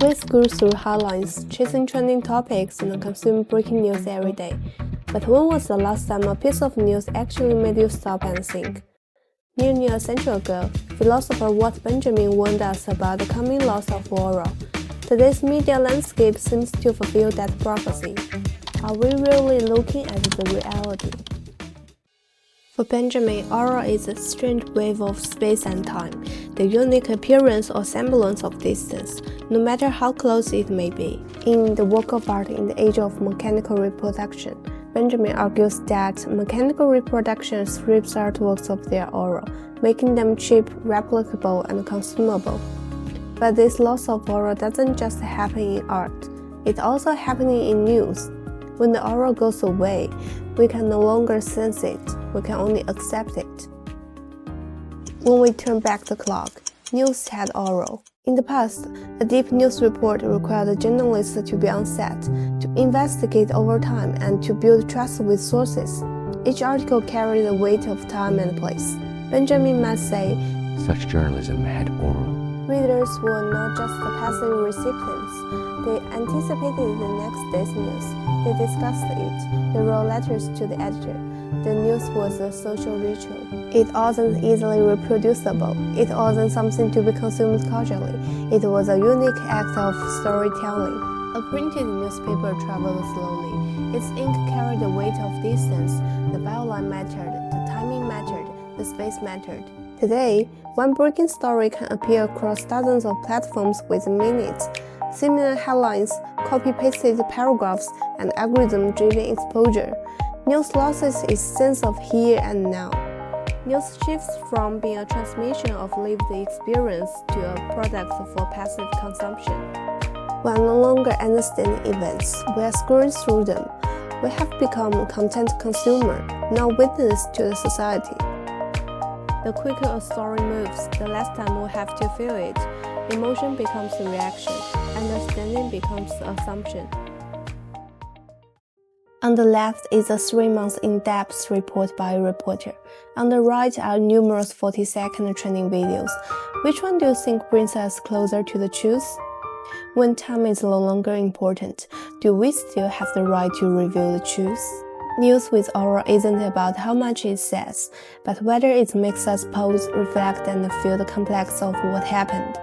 We scroll through headlines, chasing trending topics, and consume breaking news every day. But when was the last time a piece of news actually made you stop and think? Nearly a century ago, philosopher Walt Benjamin warned us about the coming loss of oral. Today's media landscape seems to fulfill that prophecy. Are we really looking at the reality? For Benjamin, aura is a strange wave of space and time, the unique appearance or semblance of distance, no matter how close it may be. In The Work of Art in the Age of Mechanical Reproduction, Benjamin argues that mechanical reproduction strips artworks of their aura, making them cheap, replicable, and consumable. But this loss of aura doesn't just happen in art, it's also happening in news. When the aura goes away, we can no longer sense it, we can only accept it. When we turn back the clock, news had aura. In the past, a deep news report required a journalist to be on set, to investigate over time, and to build trust with sources. Each article carried the weight of time and place. Benjamin might say, such journalism had aura. Readers were not just the passive recipients. They anticipated the next day's news. They discussed it. They wrote letters to the editor. The news was a social ritual. It wasn't easily reproducible. It wasn't something to be consumed casually. It was a unique act of storytelling. A printed newspaper traveled slowly. Its ink carried the weight of distance. The byline mattered. The timing mattered. The space mattered. Today, one breaking story can appear across dozens of platforms within minutes. Similar headlines, copy-pasted paragraphs, and algorithm-driven exposure. News loses its sense of here and now. News shifts from being a transmission of lived experience to a product for passive consumption. We are no longer understanding events, we are scrolling through them. We have become a content consumer, not witness to the society. The quicker a story moves, the less time we have to feel it. Emotion becomes a reaction, understanding becomes assumption. On the left is a 3-month in-depth report by a reporter. On the right are numerous 40-second training videos. Which one do you think brings us closer to the truth? When time is no longer important, do we still have the right to reveal the truth? News with aura isn't about how much it says, but whether it makes us pause, reflect, and feel the complex of what happened.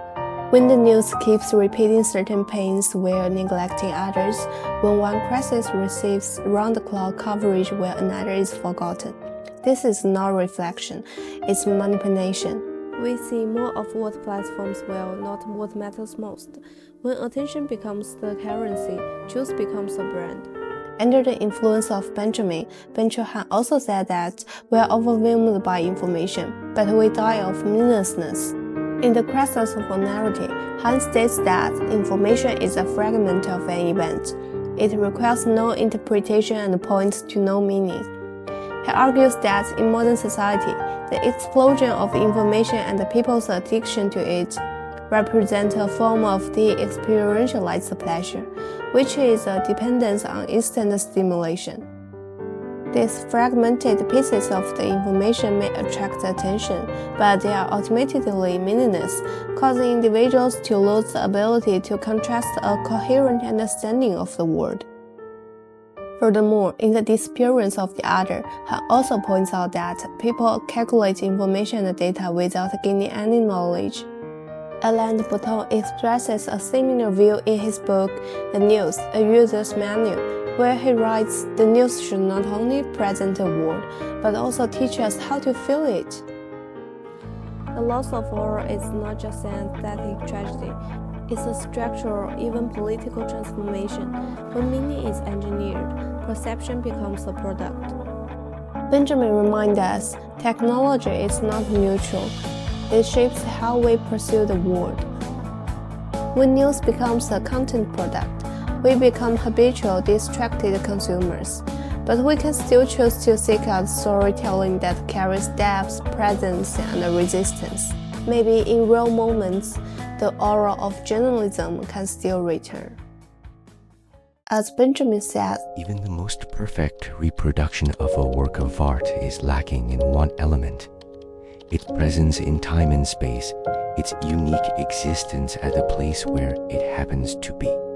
When the news keeps repeating certain pains while neglecting others, when one crisis receives round-the-clock coverage while another is forgotten. This is not reflection, it's manipulation. We see more of what platforms will, not what matters most. When attention becomes the currency, truth becomes a brand. Under the influence of Benjamin, Byung-Chul Han also said that we are overwhelmed by information, but we die of meaninglessness. In the crisis of finality, Han states that information is a fragment of an event. It requires no interpretation and points to no meaning. He argues that in modern society, the explosion of information and the people's addiction to it represent a form of de-experientialized pleasure, which is a dependence on instant stimulation. These fragmented pieces of the information may attract attention, but they are ultimately meaningless, causing individuals to lose the ability to contrast a coherent understanding of the world. Furthermore, in the disappearance of the other, Han also points out that people calculate information and data without gaining any knowledge. Alain de Botton expresses a similar view in his book, The News, a User's Manual, where he writes, the news should not only present the world, but also teach us how to feel it. The loss of aura is not just an aesthetic tragedy, it's a structural, even political transformation. When meaning is engineered, perception becomes a product. Benjamin reminds us, technology is not neutral. It shapes how we pursue the world. When news becomes a content product, we become habitual, distracted consumers. But we can still choose to seek out storytelling that carries depth, presence, and resistance. Maybe in real moments, the aura of journalism can still return. As Benjamin said, even the most perfect reproduction of a work of art is lacking in one element: its presence in time and space, its unique existence at the place where it happens to be.